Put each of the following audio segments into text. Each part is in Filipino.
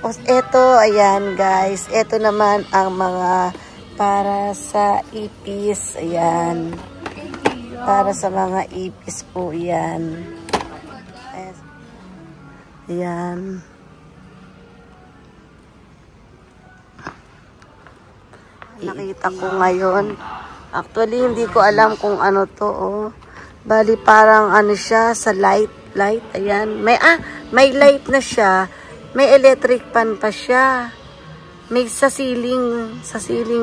Tapos, ito, ayan guys. Ito naman ang mga para sa ipis. Ayan. Para sa mga ipis po yan. Ayan. Nakita ko ngayon. Actually, hindi ko alam kung ano to, oh. Bali, parang ano siya, sa light. Ayan. May light na siya. May electric pan pa siya. May sa ceiling,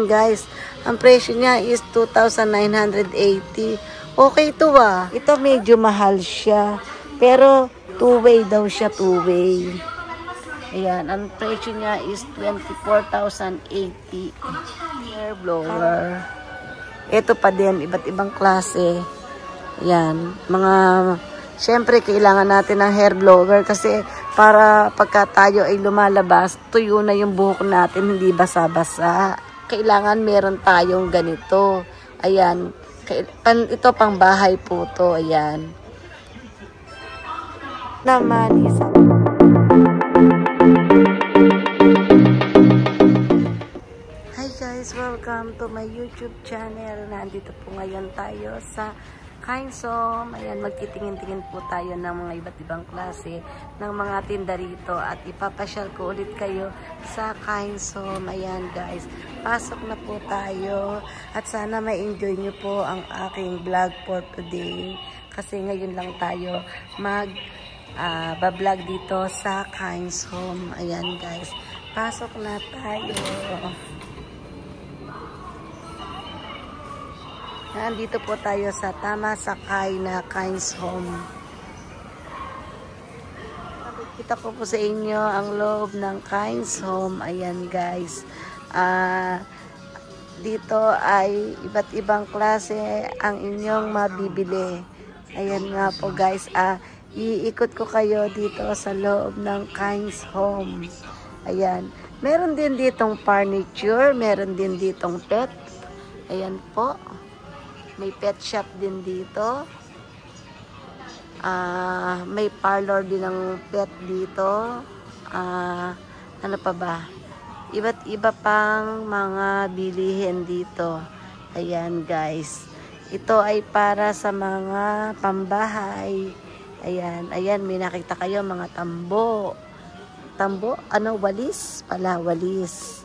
guys. Ang presyo niya is 2,980. Okay to ah. Ito medyo mahal siya. Pero, two-way daw siya, two-way. Ayan, ang presyo niya is 24,080. Hair blower. Ito pa din, iba't ibang klase. Ayan, syempre kailangan natin ng hair blower kasi para pagka tayo ay lumalabas, tuyo na yung buhok natin, hindi basa-basa. Kailangan meron tayong ganito. Ayan, ito pang bahay po to. Ayan. Naman isa. Hi guys, welcome to my YouTube channel. Nandito po ngayon tayo sa Kindsom. Ayan, magtitingin-tingin po tayo ng mga iba't ibang klase ng mga tinda rito at ipapasyal ko ulit kayo sa Kindsom. Ayan guys, pasok na po tayo at sana ma-enjoy nyo po ang aking vlog for today kasi ngayon lang tayo bablog dito sa Kindsom. Ayan guys, pasok na tayo. Nandito po tayo sa Tama Sakay na Kindsom. Nakikita ko po sa inyo ang loob ng Kindsom. Ayan guys. Dito ay iba't ibang klase ang inyong mabibili. Ayan nga po guys. Iikot ko kayo dito sa loob ng Kindsom. Ayan. Meron din ditong furniture. Meron din ditong pet. Ayan po. May pet shop din dito. May parlor din ng pet dito. Ano pa ba? Iba't iba pang mga bilihin dito. Ayan guys. Ito ay para sa mga pambahay. Ayan, may nakita kayo mga tambo. Walis? Walis.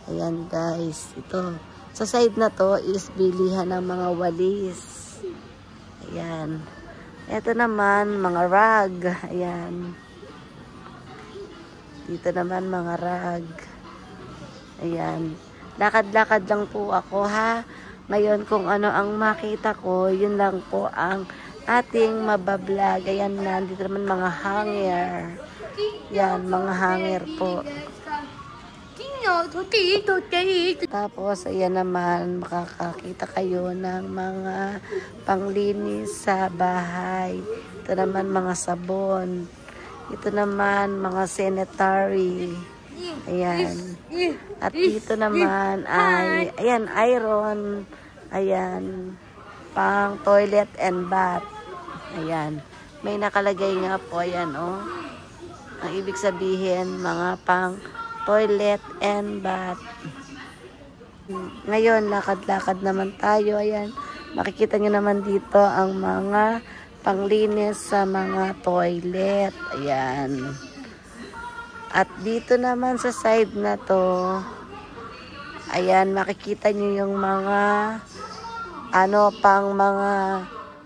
Ayan guys, ito. Sa side na to is bilihan ng mga walis. Ayan. Ito naman, mga rag. Ayan. Dito naman, mga rag. Ayan. Lakad-lakad lang po ako, ha. Ngayon, kung ano ang makita ko, yun lang po ang ating mabablog. Ayan, nandito naman mga hanger. Ayan, mga hanger po. Tapos, ayan naman, makakakita kayo ng mga panglinis sa bahay. Ito naman, mga sabon. Ito naman, mga sanitary. Ayan. At dito naman ay, ayan, iron. Ayan. Pang toilet and bath. Ayan. May nakalagay nga po, ayan, oh. Ang ibig sabihin, mga pang toilet and bath. Ngayon, lakad-lakad naman tayo. Ayan. Makikita nyo naman dito ang mga panglinis sa mga toilet. Ayan. At dito naman sa side na to, ayan, makikita nyo yung mga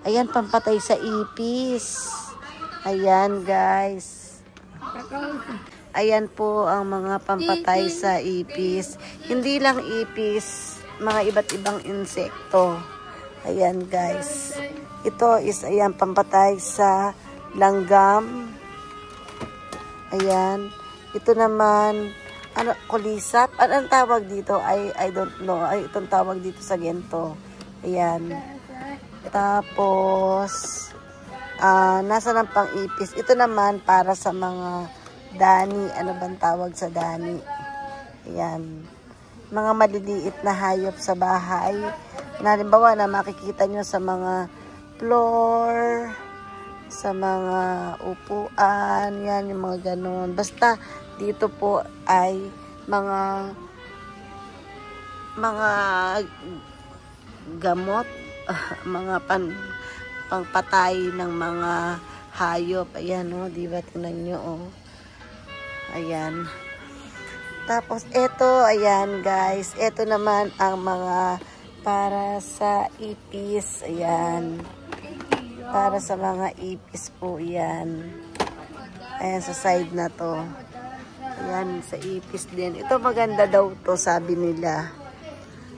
ayan, pampatay sa ipis. Ayan, guys. Ayan po ang mga pampatay sa ipis. Hindi lang ipis, mga iba't ibang insekto. Ayan guys. Ito is, ayan, pampatay sa langgam. Ayan. Ito naman, kulisap. Anong tawag dito? I don't know. Itong tawag dito sa gento. Ayan. Tapos, nasa ng pang ipis. Ito naman para sa mga dani. Ano bang tawag sa dani? Ayan. Mga maliliit na hayop sa bahay. Na halimbawa na makikita nyo sa mga floor, sa mga upuan. Yan, yung mga ganun. Basta Dito po ay mga gamot, mga pangpatay ng mga hayop. Ayan, oh, di ba? Tingnan nyo, oh. Ayan. Tapos, eto, ayan, guys. Eto naman ang mga para sa ipis. Ayan. Para sa mga ipis po, yan. Ayan, sa side na to. Ayan, sa ipis din. Ito maganda daw to, sabi nila.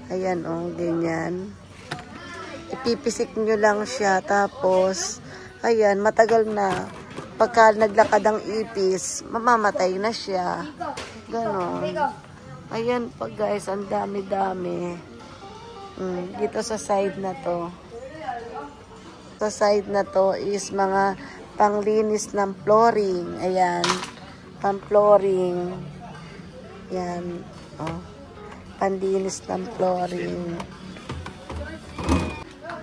Ayan, oh, ganyan. Ipipisik nyo lang siya. Tapos, ayan, matagal na. Pagka naglakad ang ipis, mamamatay na siya. Ganon. Ayan pa, guys, ang dami-dami. Dito sa side na to. Sa side na to is mga panglinis ng flooring. Ayan. Pang-flooring. Ayan. Oh. Panlinis ng flooring.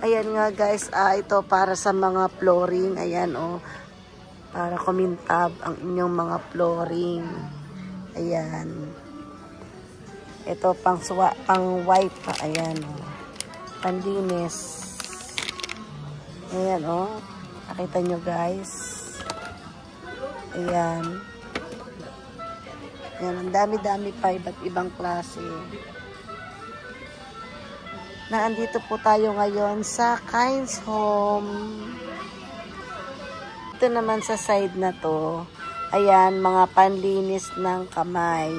Ayan nga, guys. Ito para sa mga flooring. Ayan, oh. Para kumintab ang inyong mga flooring. Ayan. Ito pang white. Ayan, oh. Panlinis. Ayan, oh. Nakita nyo, guys. Ayan. Ayan, ang dami-dami pa, iba't ibang klase. Naandito po tayo ngayon sa Kind's Home. Ito naman sa side na to. Ayan, mga panlinis ng kamay.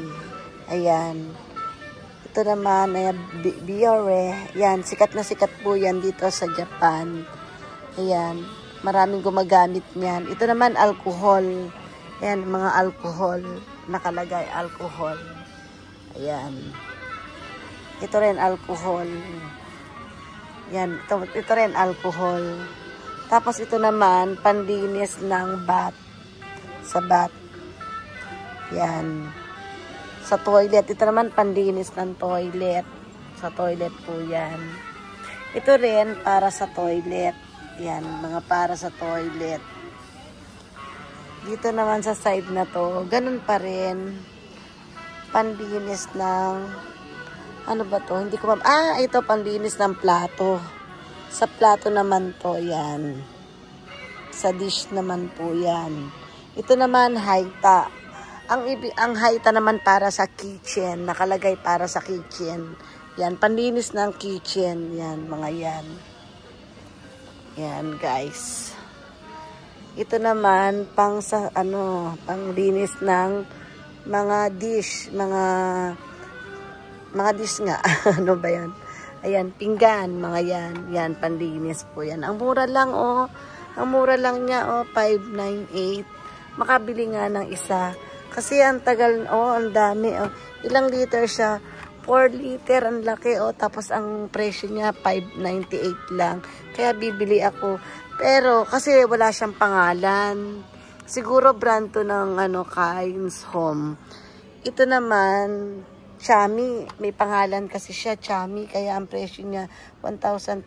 Ayan. Ito naman, ay Biore. Ayan, sikat na sikat po yan dito sa Japan. Ayan, maraming gumagamit niyan. Ito naman, alcohol. Ayan, mga alcohol. Nakalagay, alcohol. Ayan. Ito rin, alcohol. Ayan, ito rin, alcohol. Tapos ito naman, panlinis ng bath. Sa bath. Ayan. Sa toilet. Ito naman, panlinis ng toilet. Sa toilet po yan. Ito rin, para sa toilet. Yan, mga para sa toilet. Dito naman sa side na to, ganun pa rin. Panlinis ng, ano ba to? Hindi ko ito, panlinis ng plato. Sa plato naman to, yan. Sa dish naman po yan. Ito naman, haita. Ang haita naman para sa kitchen. Nakalagay para sa kitchen. Yan, panlinis ng kitchen. Yan, mga yan. Yan, guys. Ito naman panglinis ng mga dish, mga dish nga. Ano ba 'yan? Ayan, pinggan, mga yan. Yan, panlinis po 'yan. Ang mura lang, oh. Ang mura lang niya, oh, 598. Makabili nga ng isa. Kasi ang tagal, oh, ang dami, oh. Ilang liter siya? 4 liter, ang laki, oh. Tapos ang presyo niya 598 lang. Kaya bibili ako. Pero kasi wala siyang pangalan. Siguro brand to ng Kind's Home. Ito naman, Chami. May pangalan kasi siya, Chami. Kaya ang presyo niya 1,580.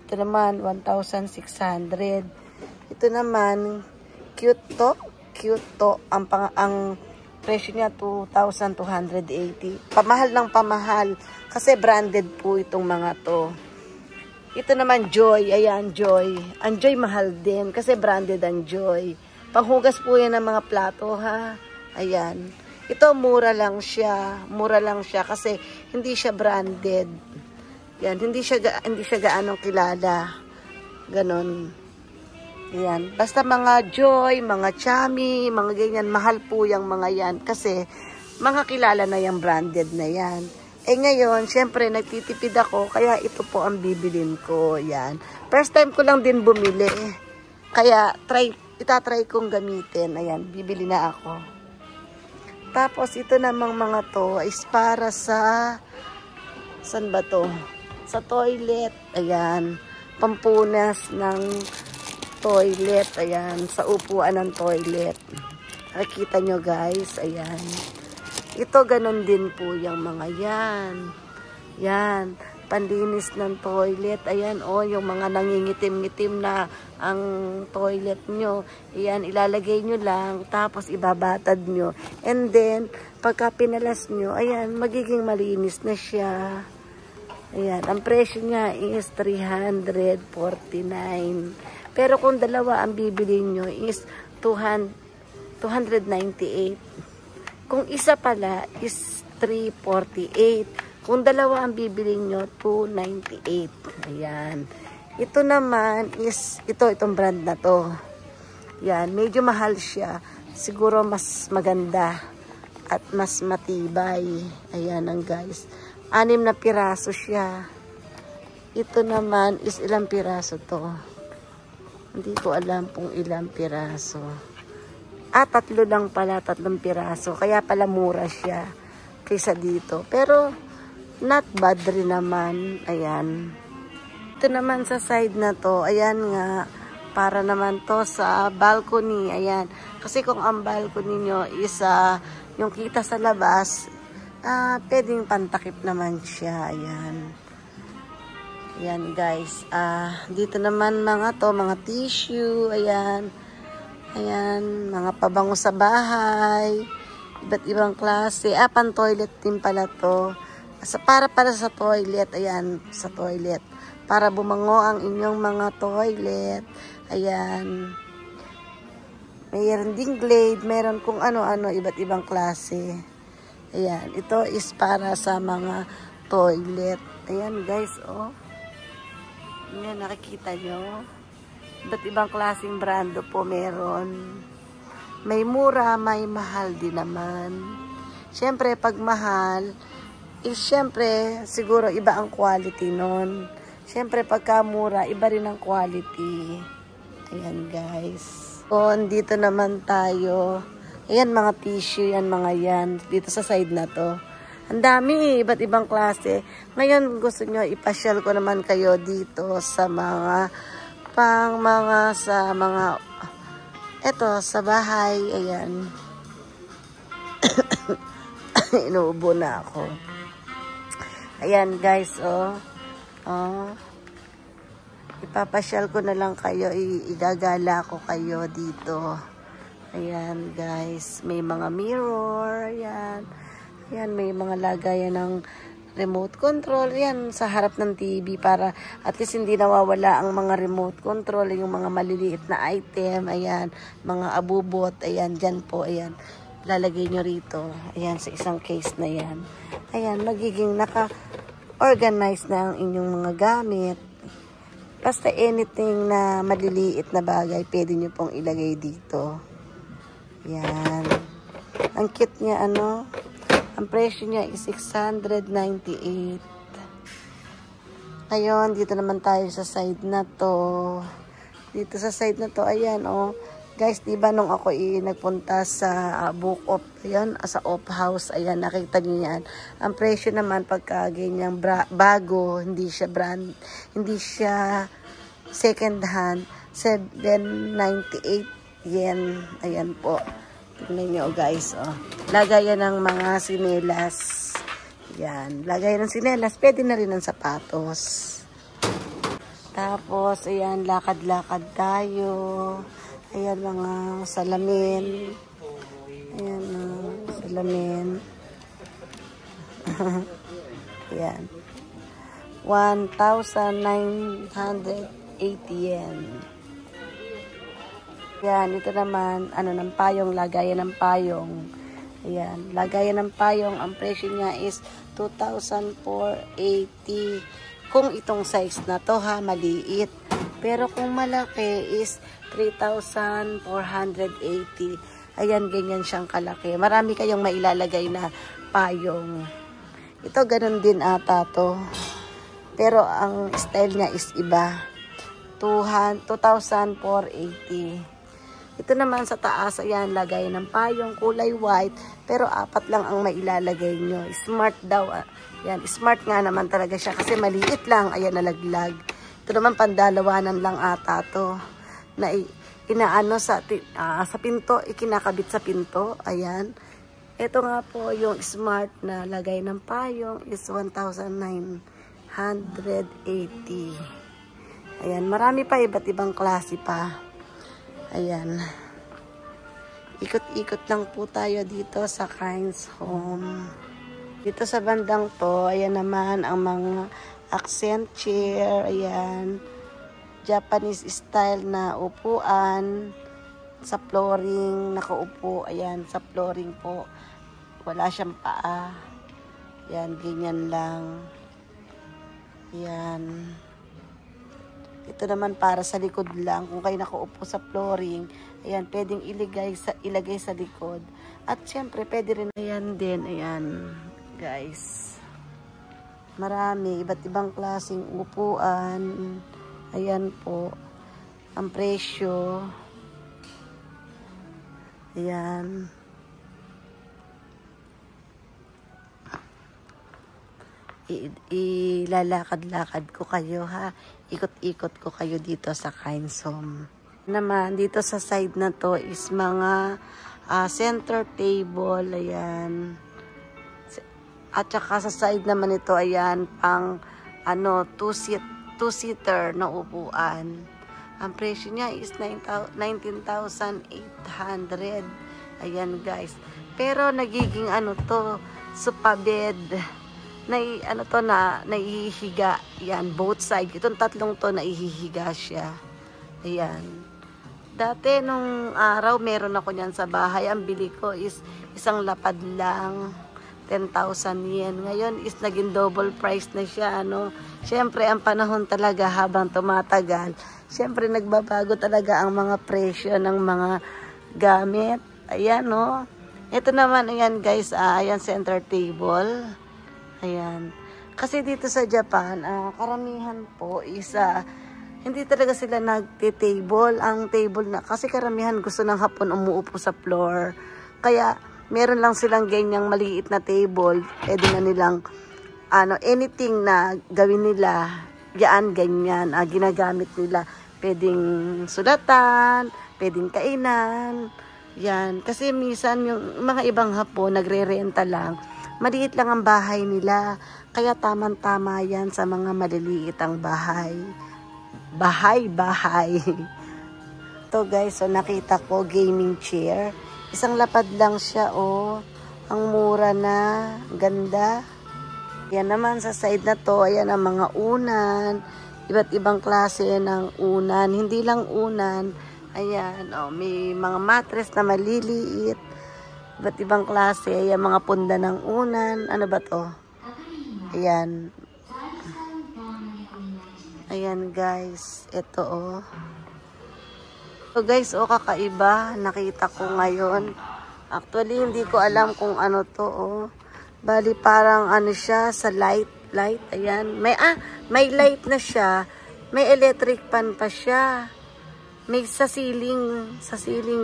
Ito naman 1,600. Ito naman cute to. Ang presyo niya 2,280. Pamahal ng pamahal. Kasi branded po itong mga to. Ito naman, Joy. Ayan, Joy. Ang Joy mahal din. Kasi branded ang Joy. Panghugas po yan ng mga plato, ha. Ayan. Ito, mura lang siya. Mura lang siya kasi hindi siya branded. Yan. Hindi siya gaanong kilala. Ganon. Ayan. Basta mga Joy, mga Chami, mga ganyan. Mahal po yung mga yan. Kasi mga kilala na yung branded na yan. Eh ngayon, syempre, nagtitipid ako, kaya ito po ang bibilin ko. Yan. First time ko lang din bumili. Kaya, itatry kong gamitin. Ayan, bibili na ako. Tapos, ito namang mga to is para sa, saan ba to? Sa toilet. Ayan. Pampunas ng toilet. Ayan. Sa upuan ng toilet. Nakikita nyo, guys. Ayan. Ito, ganun din po yung mga yan. Yan. panlinis ng toilet. Ayan, oh, yung mga nangingitim-ngitim na ang toilet nyo. Ayan, ilalagay nyo lang, tapos ibabatad nyo. And then, pagka pinalas nyo, ayan, magiging malinis na siya. Ayan, ang presyo niya is 349. Pero kung dalawa ang bibili nyo is 298. Kung isa pala is 348. Kung dalawa ang bibili nyo, 298. Ayan. Ito naman is, itong brand na to. Ayan, medyo mahal siya. Siguro mas maganda at mas matibay. Ayan ang guys. 6 na piraso siya. Ito naman is ilang piraso to. Hindi ko alam kung ilang piraso. 3 lang pala, 3 piraso. Kaya pala mura siya kaysa dito. Pero, not bad rin naman. Ayan. Ito naman sa side na to. Ayan nga. Para naman to sa balcony. Ayan. Kasi kung ang balcony nyo is yung kita sa labas, pwedeng pantakip naman siya. Ayan. Ayan guys. Dito naman mga tissue. Ayan. Ayan. Mga pabango sa bahay. Iba't ibang klase. Pan toilet din pala to. Para sa toilet. Ayan. Sa toilet. Para bumango ang inyong mga toilet. Ayan. Mayroon ding Glade. Meron kung ano-ano. Iba't ibang klase. Ayan. Ito is para sa mga toilet. Ayan guys. Oh. Ayan. Nakikita nyo. Iba't ibang klaseng brando po meron. May mura, may mahal din naman. Siyempre, pag mahal, siyempre, siguro iba ang quality nun. Siyempre, pagka mura, iba rin ang quality. Ayan, guys. So, dito naman tayo. Ayan, mga tissue, yan, mga yan. Dito sa side na to. Ang dami, iba't ibang klase. Ngayon, gusto nyo, ipasyal ko naman kayo dito sa mga eto, sa bahay. Ayan. Inuubo na ako. Ayan, guys, oh. Oh. Ipapasyal ko na lang kayo. Igagala ko kayo dito. Ayan, guys. May mga mirror. Ayan. Ayan, may mga lagayan ng remote control. Ayan, sa harap ng TV para at least hindi nawawala ang mga remote control. Yung mga maliliit na item. Ayan, mga abubot. Ayan, dyan po. Ayan. Lalagay nyo rito. Ayan, sa isang case na yan. Ayan, magiging naka-organize na ang inyong mga gamit. Basta anything na maliliit na bagay, pwede nyo pong ilagay dito. Ayan. Ang cute niya, ano? Ang presyo niya is 698. Ngayon, dito naman tayo sa side na to. Dito sa side na to, ayan, oh. Guys, diba nung ako nagpunta sa book off, ayan, sa off house, ayan, nakita niyo yan. Ang presyo naman pagka ganyang bago, hindi siya brand, hindi siya second hand, 798 yen. Ayan po. Tignan nyo, guys, oh. Lagayan ng mga sinelas. Ayan, lagayan ng sinelas. Pwede na rin ng sapatos. Tapos, ayan, lakad-lakad tayo. Ayan, mga salamin. Ayan, salamin. Ayan. 1,980 yen. Ayan, ito naman, ng payong, lagayan ng payong. Ayan, lagayan ng payong. Ang presyo niya is 2,480. Kung itong size na to, ha, maliit. Pero kung malaki is 3,480. Ayan, ganyan siyang kalaki. Marami kayong mailalagay na payong. Ito, ganun din ata to. Pero ang style niya is iba. 2,480. Ito naman sa taas, ayan, lagay ng payong, kulay white. Pero 4 lang ang mailalagay nyo. Smart daw. Ayan, smart nga naman talaga siya kasi maliit lang. Ayan, nalaglag. Ito naman pandalawanan lang ata to. Na inaano sa pinto, ikinakabit sa pinto. Ayan. Ito nga po yung smart na lagay ng payong is 1,900. 180. Ayan, marami pa, iba't ibang klase pa. Ayan. Ikot-ikot lang po tayo dito sa Kind's Home. Dito sa bandang to, ayan naman ang mga accent chair. Ayan. Japanese style na upuan. Sa flooring, nakaupo. Ayan, sa flooring po. Wala siyang paa. Ayan, ganyan lang. Ayan. Ito naman para sa likod lang. Kung kayo nakaupo sa flooring, ayan, pwedeng ilagay sa likod. At syempre, pwede rin. Ayan din, ayan, guys. Marami, iba't ibang klaseng upuan. Ayan po. Ang presyo. Ayan. Ilalakad-lakad ko kayo, ha. Ikot-ikot ko kayo dito sa Kind's Home. Naman, dito sa side na to is mga center table. Ayan. At saka sa side naman ito, ayan, pang two-seater na upuan. Ang presyo niya is 19,800. Ayan, guys. Pero nagiging sofa bed. Naihihiga. Yan, both side. Itong tatlong to, naihihiga siya. Ayan. Dati, nung araw, meron ako niyan sa bahay. Ang bili ko is isang lapad lang. 10,000 yen. Ngayon is naging double price na siya. Siyempre, ang panahon talaga habang tumatagal, siyempre, nagbabago talaga ang mga presyo ng mga gamit. Ayan, no? Ito naman, ayan, guys. Ayan, center table. Ayan. Kasi dito sa Japan, karamihan po is hindi talaga sila nagte-table. Ang table na, kasi karamihan gusto ng Hapon umuupo sa floor. Kaya, meron lang silang ganyang maliit na table. Pwede na nilang, anything na gawin nila, yan, ganyan, ginagamit nila. Pwedeng sulatan, pwedeng kainan. Yan. Kasi minsan, yung mga ibang Hapon, nagre-renta lang. Maliit lang ang bahay nila. Kaya tamang-tama yan sa mga maliliit ang bahay. Bahay. Ito guys, so nakita ko gaming chair. Isang lapad lang siya, oh. Ang mura na. Ganda. Yan naman sa side na to, ayan ang mga unan. Iba't ibang klase ng unan. Hindi lang unan. Ayan, oh, may mga mattress na maliliit. Iba't ibang klase, ayan, mga punda ng unan. Ano ba to? Ayan. Ayan, guys. Ito, oh. So, guys, oh, kakaiba. Nakita ko ngayon. Actually, hindi ko alam kung ano to, oh. Bali, parang siya, sa light. Ayan. May light na siya. May electric fan pa siya. May sa ceiling,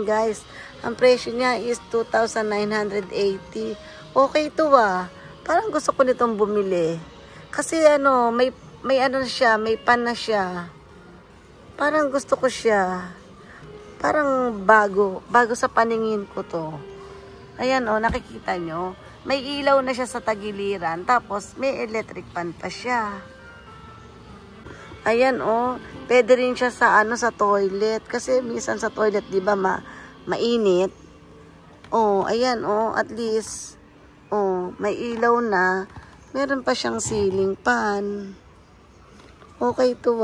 guys. Ang presyo niya is 2,980. Okay to, Parang gusto ko nitong bumili. Kasi may siya, may pan na siya. Parang gusto ko siya. Parang bago sa paningin ko to. Ayan, nakikita nyo. May ilaw na siya sa tagiliran, tapos may electric fan pa siya. Ayan, pwede rin siya sa sa toilet. Kasi minsan sa toilet, di ba, mainit. Ayan, at least, may ilaw na. Meron pa siyang ceiling fan. Okay to,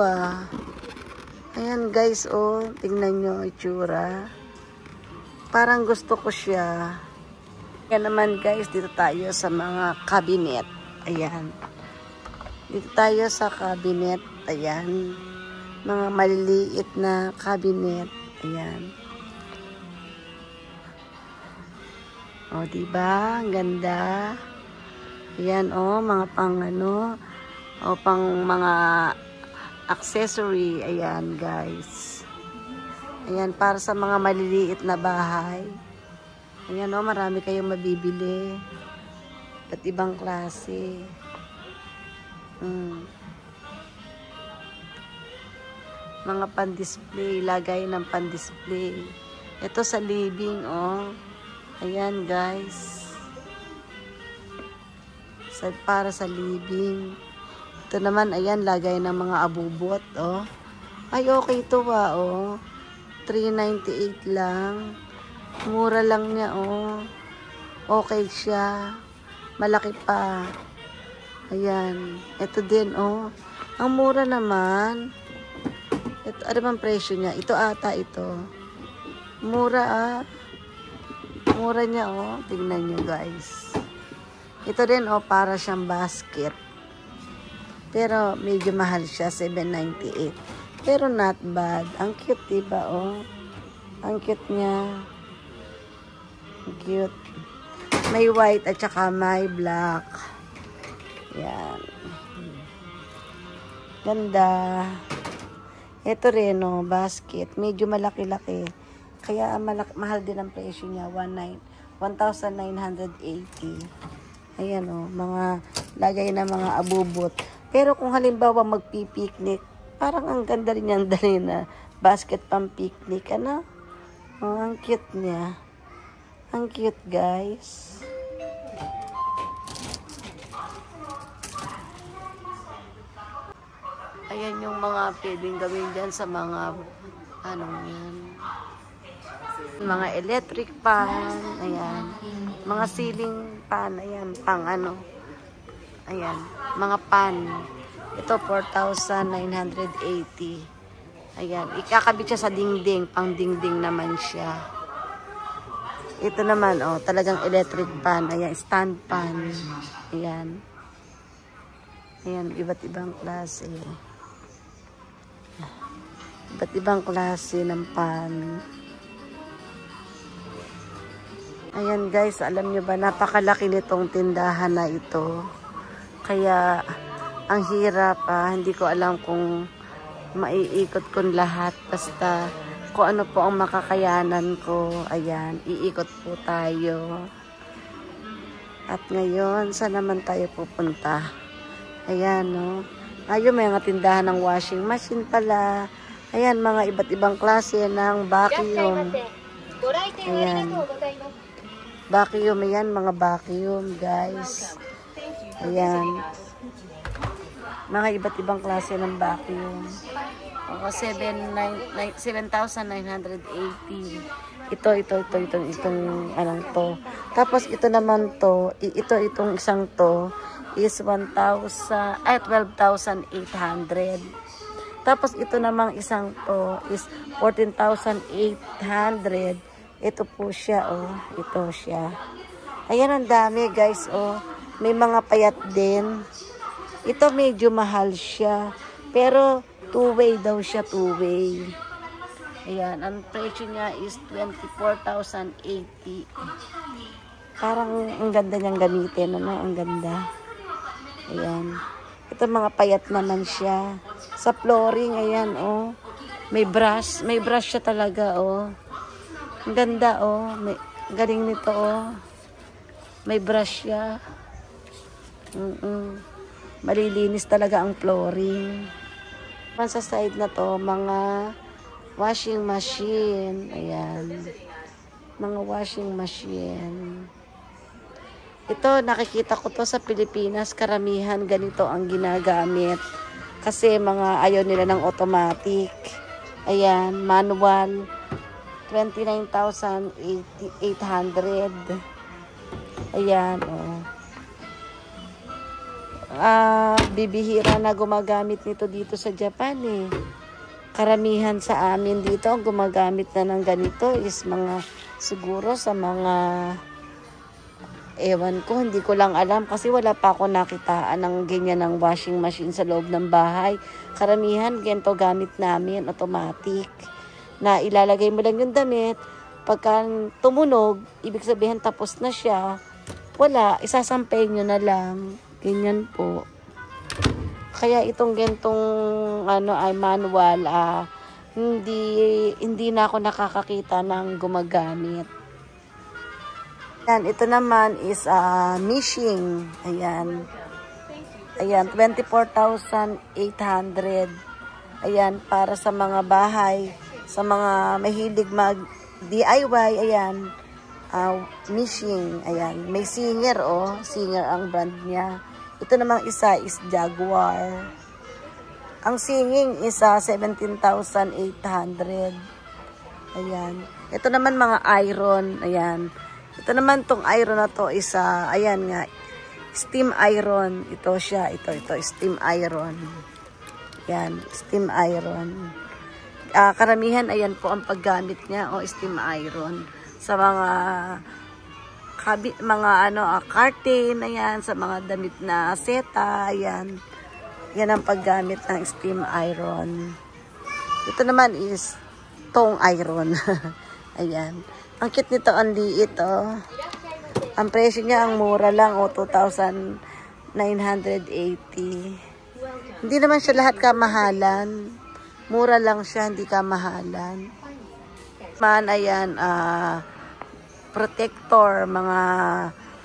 Ayan, guys, tingnan nyo itsura. Parang gusto ko siya. Yan naman, guys, dito tayo sa mga cabinet. Ayan. Dito tayo sa cabinet. Ayan. Mga maliliit na cabinet. Ayan. Diba? Ang ganda. Ayan, mga pang pang mga accessory. Ayan, guys. Ayan, para sa mga maliliit na bahay. Ayan, marami kayong mabibili. At ibang klase. Mga pan-display. Lagay ng pan-display. Ito sa living, Ayan, guys. Para sa living. Ito naman, ayan, lagay ng mga abubot, oh. Ay, okay ito ba, oh. 398 lang. Mura lang niya, oh. Okay siya. Malaki pa. Ayan. Ito din, oh. Ang mura naman. Ito, ano bang presyo niya? Ito ata, ito. Mura, ah. Mura niya, oh. Tingnan nyo, guys. Ito din, oh, para siyang basket. Pero, medyo mahal siya, 798. Pero, not bad. Ang cute, diba, oh? Ang cute niya. Ang cute. May white at saka may black. Yan. Ganda. Ito rin, oh, basket. Medyo malaki-laki. Kaya, mahal din ang presyo niya. 1,980. Ayan, oh, mga lagay na mga abubot. Pero kung halimbawa magpipiknik, parang ang ganda rin yan dali na basket pang picnic, ano? Oh, ang cute niya. Ang cute, guys. Ayan yung mga pwedeng gawin dyan sa mga, ano yan, mga electric pan, ayan. Mga ceiling pan, ayan, pang ano. Ayan, mga pan. Ito, 4,980. Ayan, ikakabit siya sa dingding. Pang dingding naman siya. Ito naman, oh, talagang electric pan. Ayan, stand pan. Ayan. Ayan, iba't ibang klase. Iba't ibang klase ng pan. Ayan guys, alam nyo ba, napakalaki nitong tindahan na ito. Kaya, ang hirap hindi ko alam kung maiikot ko lahat. Basta, kung ano po ang makakayanan ko. Ayan, iikot po tayo. At ngayon, saan naman tayo pupunta? Ayan, no? Ayun, may mga tindahan ng washing machine pala. Ayan, mga iba't ibang klase ng vacuum. Ayan. Vacuum, ayan, mga vacuum, guys. Ayan. Mga iba't ibang klase ng vacuum. 7,980. Itong anong to. Tapos, ito naman to, itong isang to, is 12,800. Tapos, ito namang isang to, is 14,800. Ito po siya, oh. Ito siya. Ayan, ang dami, guys, oh. May mga payat din. Ito medyo mahal siya. Pero, two-way daw siya, two-way. Ayan, ang presyo niya is 24,080. Parang, ang ganda niyang gamitin, ano? Ang ganda. Ayan. Ito, mga payat naman siya. Sa flooring, ayan, oh. May brush. May brush siya talaga, oh. Ang ganda, oh. Galing nito, oh. May brush siya. Malilinis talaga ang flooring. Sa side na to, mga washing machine. Ayan. Mga washing machine. Ito, nakikita ko to sa Pilipinas. Karamihan ganito ang ginagamit. Kasi mga ayaw nila ng automatic. Ayan, manual. 29,800. Ayan, oh. Bibihira na gumagamit nito dito sa Japan, eh. Karamihan sa amin dito, ang gumagamit na ng ganito is mga, siguro sa mga, ewan ko, hindi ko lang alam kasi wala pa ako nakitaan ng ganyan ng washing machine sa loob ng bahay. Karamihan, ganito gamit namin, automatic. Na ilalagay mo lang yung damit, pagka tumunog, ibig sabihin tapos na siya, wala, isasampay nyo na lang. Ganyan po. Kaya itong gantong ano ay manual, hindi na ako nakakakita ng gumagamit. Ayan, ito naman is mishing. Ayan. Ayan, 24,800. Ayan, para sa mga bahay, sa mga mahilig mag-DIY, ayan, mishing, ayan. May Singer, oh. Singer ang brand niya. Ito namang isa is Jaguar. Ang singing isa 17,800. Ayan. Ito naman mga iron. Ayan. Ito naman tong iron na to isa, ayan nga, steam iron. Ito siya. Ito steam iron. Ayan, steam iron. Karamihan, ayan po ang paggamit niya, steam iron. Sa mga curtain, ayan, sa mga damit na seta, ayan. Yan ang paggamit ng steam iron. Ito naman is tong iron. Ayan. Ang cute nito, ang liit, oh. Ang presyo niya, ang mura lang, 2,980. Hindi naman siya lahat kamahalan. Mura lang siya, hindi kamahalan. Ayan, protector, mga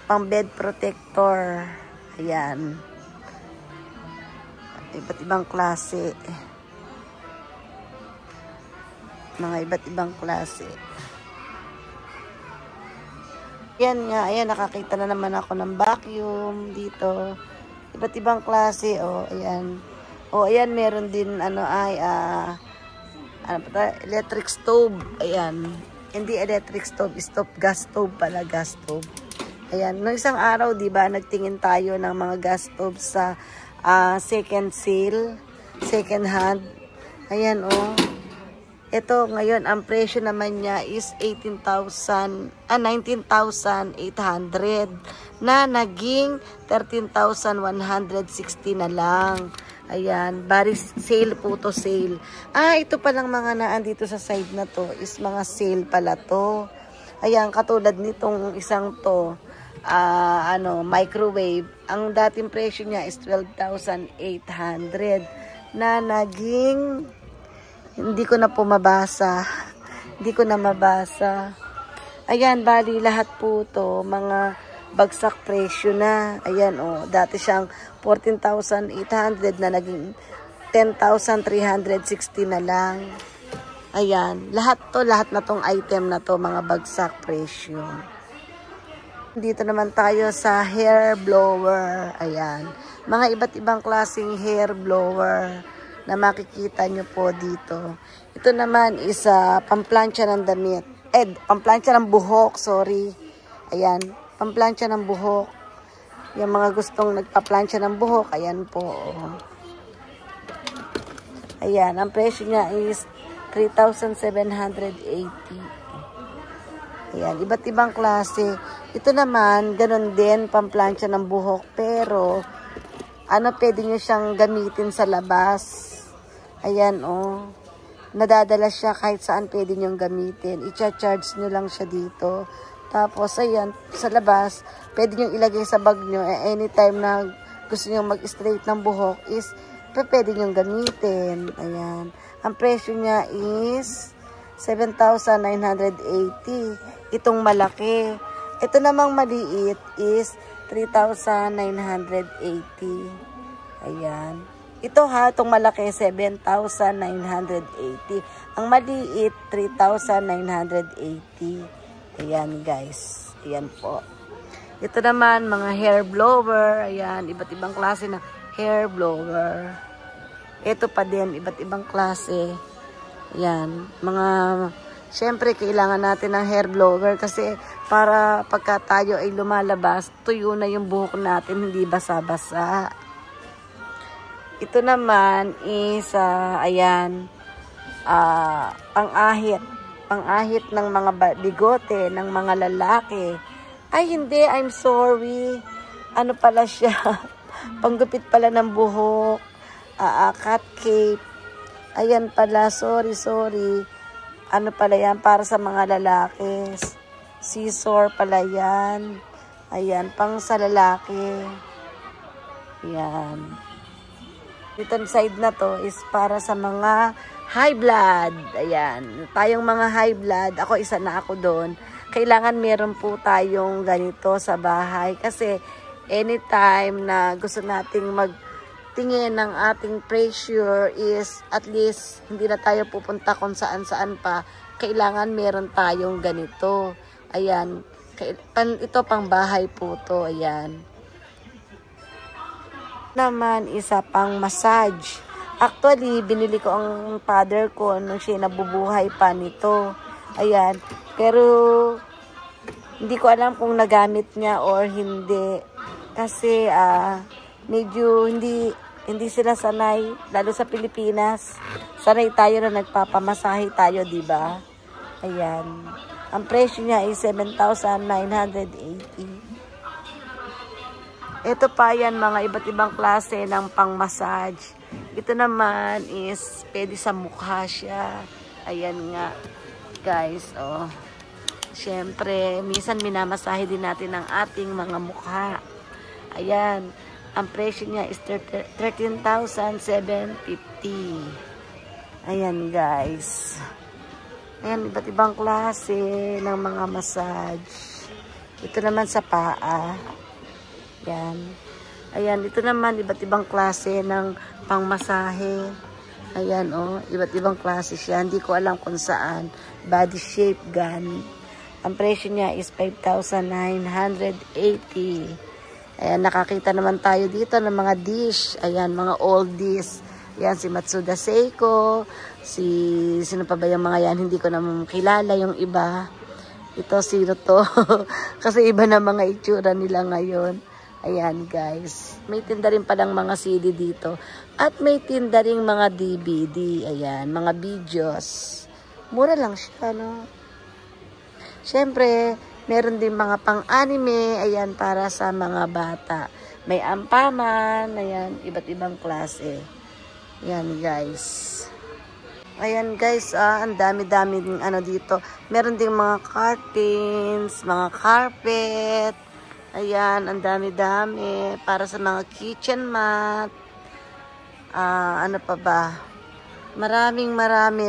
pang bed protector. Ayan. Iba't ibang klase. Mga iba't ibang klase. Yan nga, ayan, nakakita na naman ako ng vacuum dito. Iba't ibang klase, ayan. Ayan, meron din, electric stove. Ayan. Hindi electric stove, gas stove pala, gas stove. Ayan, noong isang araw, di ba, nagtingin tayo ng mga gas stove sa second sale, second hand. Ayan, ito ngayon ang presyo naman niya is 19,800 na naging 13,160 na lang. Ayan, bari sale po to, sale. Ito palang mga naan dito sa side na to is mga sale pala to. Ayan, katulad nitong isang to, microwave. Ang dating presyo niya is 12,800 na naging, hindi ko na po mabasa. Hindi ko na mabasa. Ayan, bali lahat po to mga bagsak presyo na. Ayan, dati siyang 14,800 na naging 10,360 na lang. Ayan, lahat na tong item na to mga bagsak presyo. Dito naman tayo sa hair blower. Ayan. Mga iba't ibang klaseng hair blower na makikita nyo po dito. Ito naman is pamplansya ng damit. Pamplansya ng buhok, sorry. Ayan. Pamplansya ng buhok. Yung mga gustong nagpaplansya ng buhok, ayan po. Ayan. Ang presyo niya is 3,780. Ayan, iba't ibang klase. Ito naman, ganun din, pamplansya ng buhok. Pero, pwede nyo siyang gamitin sa labas. Ayan, nadadala siya kahit saan pwede nyo gamitin. I-charge nyo lang siya dito. Tapos, ayan, sa labas, pwede nyo ilagay sa bag nyo. Anytime na gusto nyo mag-straight ng buhok is, pwede nyo gamitin. Ayan. Ang presyo niya is 7,980. Itong malaki. Ito namang maliit is 3,980. Ayan. Ito itong malaki 7,980. Ang maliit 3,980. Ayan guys. Ayan po. Ito naman mga hair blower. Ayan. Iba't ibang klase ng hair blower. Ito pa din. Iba't ibang klase. Ayan. Siyempre, kailangan natin ng hair blower kasi para pagka tayo ay lumalabas, tuyo na yung buhok natin, hindi basa-basa. Ito naman is, ayan, pang-ahit. Pang-ahit ng mga bigote, ng mga lalaki. Ay, hindi, I'm sorry. Ano pala siya? Panggupit pala ng buhok. Cut cape. Ayan pala, sorry. Ano pala yan? Para sa mga lalaki. Scissor pala yan. Ayan, pang sa lalaki. Ayan. Dito side na to is para sa mga high blood. Ayan. Tayong mga high blood, ako isa na ako doon. Kailangan meron po tayong ganito sa bahay. Kasi anytime na gusto nating tingin ng ating pressure is at least hindi na tayo pupunta kung saan-saan pa. Kailangan meron tayong ganito. Ayan. Ito pang bahay po to. Ayan. naman isa pang massage. Actually, binili ko ang father ko nung siya nabubuhay pa nito. Ayan. Pero, hindi ko alam kung nagamit niya or hindi. Kasi, medyo hindi sila sanay. Lalo sa Pilipinas. Sanay tayo na nagpapamasahe tayo, diba? Ayan. Ang presyo niya ay 7,980. Ito pa yan, mga iba't ibang klase ng pang-massage. Ito naman is pwede sa mukha siya. Ayan nga, guys. Oh. Siyempre, minsan minamasahe din natin ang ating mga mukha. Ayan. Ang presyo niya is 13,750. Ayan, guys. Ayan, iba't ibang klase ng mga massage. Ito naman sa paa. Ayan. Ayan, ito naman, iba't ibang klase ng pangmasahe. Ayan, oh, iba't ibang klase siya. Hindi ko alam kung saan. Body shape gun. Ang presyo niya is 5,980. Ayan, nakakita naman tayo dito ng mga dish. Ayan, mga oldies. Ayan, si Matsuda Seiko. Sino pa ba yung mga yan? Hindi ko naman kilala yung iba. Ito, sino to? Kasi iba na mga itsura nila ngayon. Ayan, guys. May tinda rin palang mga CD dito. At may tinda rin mga DVD. Ayan, mga videos. Mura lang siya, no? Siyempre, meron din mga pang-anime. Ayan, para sa mga bata. May ampaman. Ayan, iba't ibang klase. Ayan, guys. Ayan, guys. Ang dami-dami din ano dito. Meron din mga curtains, mga carpet. Ayan, ang dami-dami. Para sa mga kitchen mat. Ano pa ba? Marami.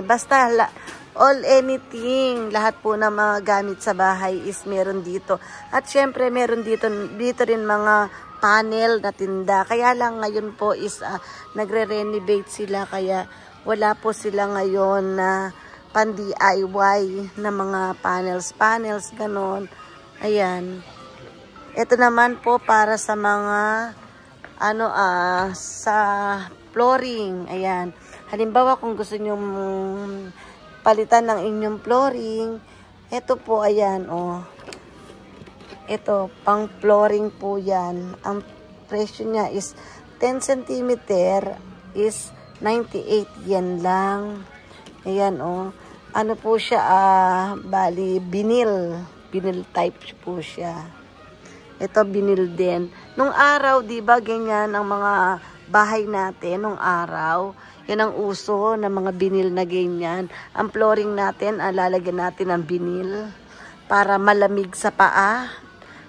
Basta, all anything. Lahat po ng mga gamit sa bahay is meron dito. At syempre, meron dito rin mga panel na tinda. Kaya lang ngayon po is nagre-renovate sila. Kaya wala po sila ngayon na pan-DIY na mga panels, ganon. Ayan. Ito naman po para sa mga sa flooring. Ayan. Halimbawa kung gusto niyo palitan ng inyong flooring, ito po ayan, oh. Ito, pang flooring po 'yan. Ang presyo niya is 10 cm is 98 yen lang. Ayan, oh. Ano po siya, bali vinyl type po siya. Ito, binil din. Nung araw, di ba, ganyan ang mga bahay natin, nung araw. Yan ang uso ng mga binil na ganyan. Ang flooring natin, lalagyan natin ng binil para malamig sa paa.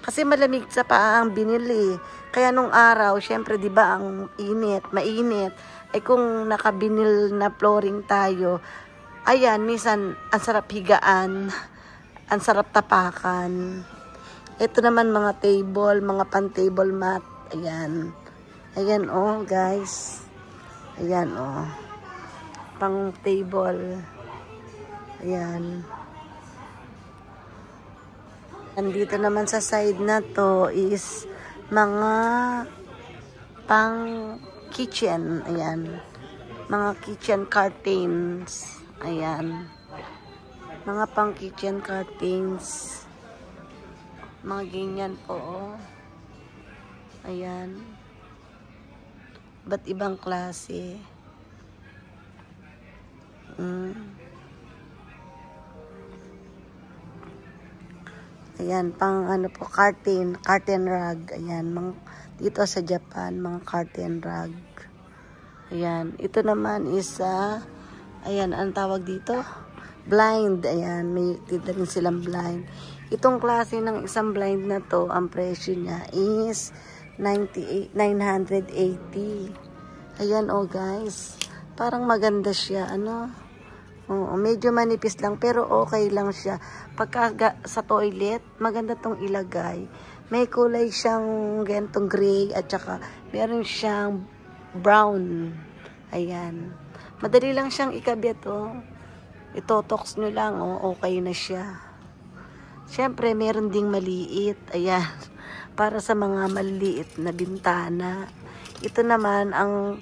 Kasi malamig sa paa ang binil eh. Kaya nung araw, syempre, di ba, ang mainit. Ay kung nakabinil na flooring tayo, ayan, minsan, ang sarap higaan, ang sarap tapakan. Ito naman mga table, mga pan-table mat. Ayan. Ayan, oh, guys. Ayan, oh. Pang-table. Ayan. Andito naman sa side na to is mga pang-kitchen. Ayan. Mga kitchen curtains. Ayan. Mga pang-kitchen curtains. Mga ganyan po, oh. Ayan. Ba't ibang klase? Ayan, pang ano po, curtain rug. Ayan, dito sa Japan, mga curtain rug. Ayan, ito naman is, ayan, ang tawag dito? Blind. Ayan, may tinda rin silang blind. Itong klase ng isang blind na to, ang presyo niya is 980. Ayan, oh guys. Parang maganda siya, ano? Oo, medyo manipis lang, pero okay lang siya. Pagka sa toilet, maganda tong ilagay. May kulay siyang gantong gray at saka meron siyang brown. Ayan. Madali lang siyang ikabit, oh. Itotox nyo lang, oh. Okay na siya. Siyempre, meron ding maliit. Ayan. Para sa mga maliit na bintana. Ito naman, ang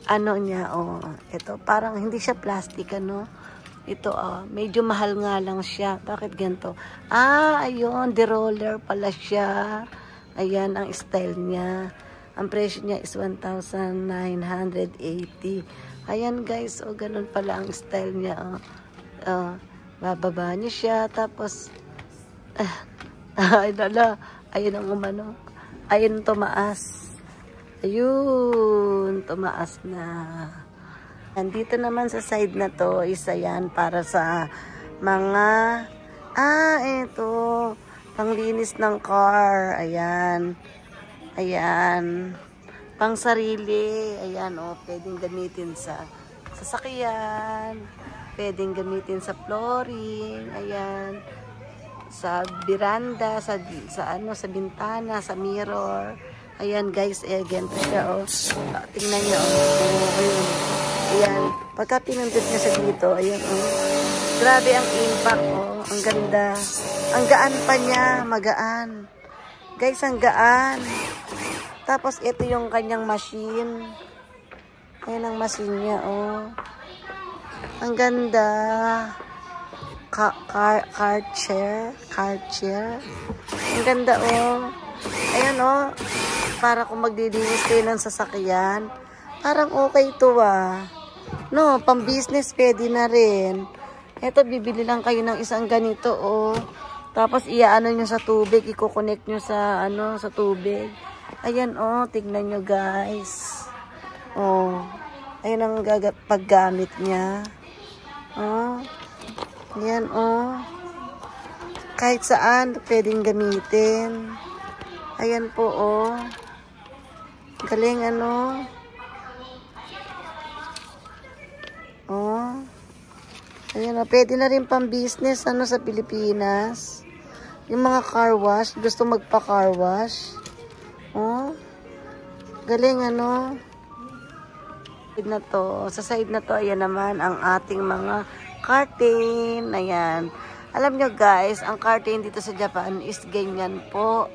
ano niya, oh, ito, parang hindi siya plastic, ano. Ito, medyo mahal nga lang siya. Bakit ganito? Ayun, de-roller pala siya. Ayan, ang style niya. Ang presyo niya is 1,980. Ayan, guys, ganun pala ang style niya, bababa niya siya, tapos, ayun ang umano. Ayun, tumaas. Ayun, tumaas na. Nandito naman sa side na to, isa yan para sa mga, ito, panglinis ng car. Ayan. Ayan. Pang sarili. Ayan, pwedeng gamitin sa sasakyan. Pwedeng gamitin sa flooring. Ayan. Sa veranda, sa bintana, sa mirror. Ayan, guys, ganito siya, tingnan niyo, ayun. Ayan, pagka pinundot niya sa dito, ayan, grabe ang impact, ang ganda. Ang gaan pa niya, magaan. Guys, ang gaan. Tapos, ito yung kanyang machine. Ayan ang machine niya, Ang ganda. Car chair. Ang ganda, Ayan, para kung maglilinis kayo ng sasakyan, parang okay to, No, pang business pwede na rin. Ito, bibili lang kayo ng isang ganito, Tapos, iaano nyo sa tubig, i-connect nyo sa, sa tubig. Ayan, tignan nyo, guys. Ayan ang paggamit niya. Ayan, kahit saan, pwedeng gamitin. Ayan po, galing, ayan, pwede na rin pang business, sa Pilipinas. Yung mga car wash, gusto magpa-car wash. Galing, Sa side na to, ayan naman, ang ating mga curtain. Ayan. Alam nyo, guys, ang curtain dito sa Japan is ganyan po.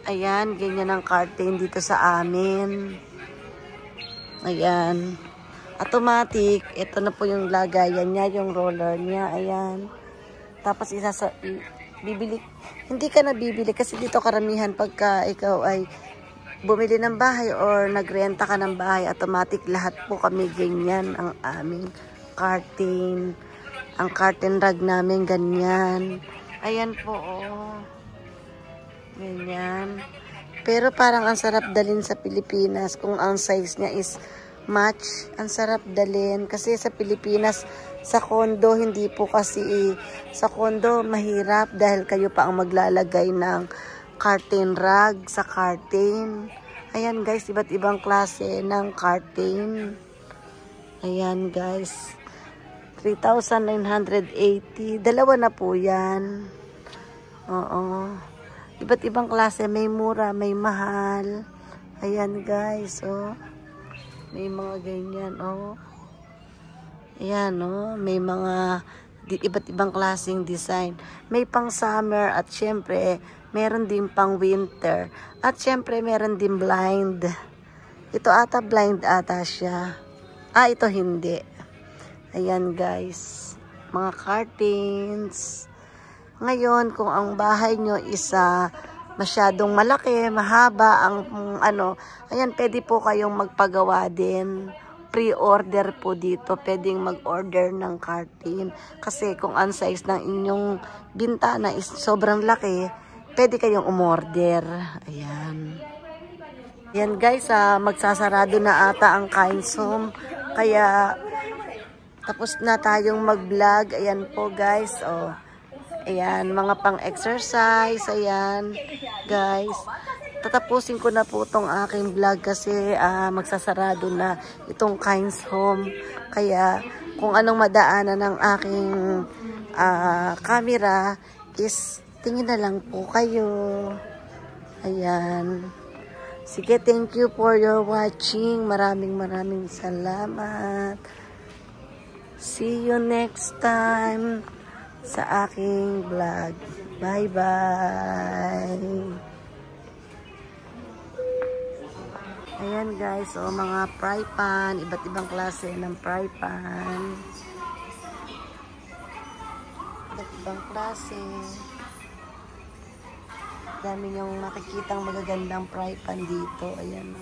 Ayan, ganyan ang curtain dito sa amin. Ayan. Automatic. Ito na po yung lagayan niya, yung roller niya. Ayan. Tapos bibili. Hindi ka na bibili kasi dito karamihan pagka ikaw ay bumili ng bahay or nagrenta ka ng bahay, automatic lahat po kami ganyan ang aming curtain. Ang curtain rag namin ganyan. Ayan po, ganyan. Pero parang ang sarap dalhin sa Pilipinas kung ang size niya is match. Ang sarap dalhin kasi sa Pilipinas, sa condo, hindi po kasi sa condo mahirap dahil kayo pa ang maglalagay ng curtain rag sa curtain. Ayan, guys, iba't ibang klase ng curtain. Ayan, guys. 3,980. Dalawa na po yan. Iba't ibang klase. May mura, may mahal. Ayan, guys, May mga ganyan, Ayan, May mga iba't ibang klaseng design. May pang summer at syempre, meron din pang winter. At syempre, meron din blind. Ito ata blind ata siya. Ito hindi. Ayan, guys. Mga curtains. Ngayon, kung ang bahay nyo is masyadong malaki, mahaba, ayan, pwede po kayong magpagawa din. Pre-order po dito. Pwedeng mag-order ng curtain. Kasi kung ang size ng inyong bintana is sobrang laki, pwede kayong umorder. Ayan. Ayan, guys, magsasarado na ata ang Kain's Home. Kaya, tapos na tayong mag-vlog. Ayan po, guys. Ayan, mga pang-exercise. Ayan, guys. Tatapusin ko na po itong aking vlog kasi magsasarado na itong Kain's Home. Kaya, kung anong madaanan ng aking camera is tingin na lang po kayo. Ayan. Sige, thank you for your watching. Maraming salamat. See you next time sa aking vlog. Bye-bye. guys. So, mga fry pan. Iba't ibang klase ng fry pan. Iba't ibang klase. Dami niyong makikitang magagandang fry pan dito. Ayan.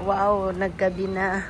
Wow, naggabi na.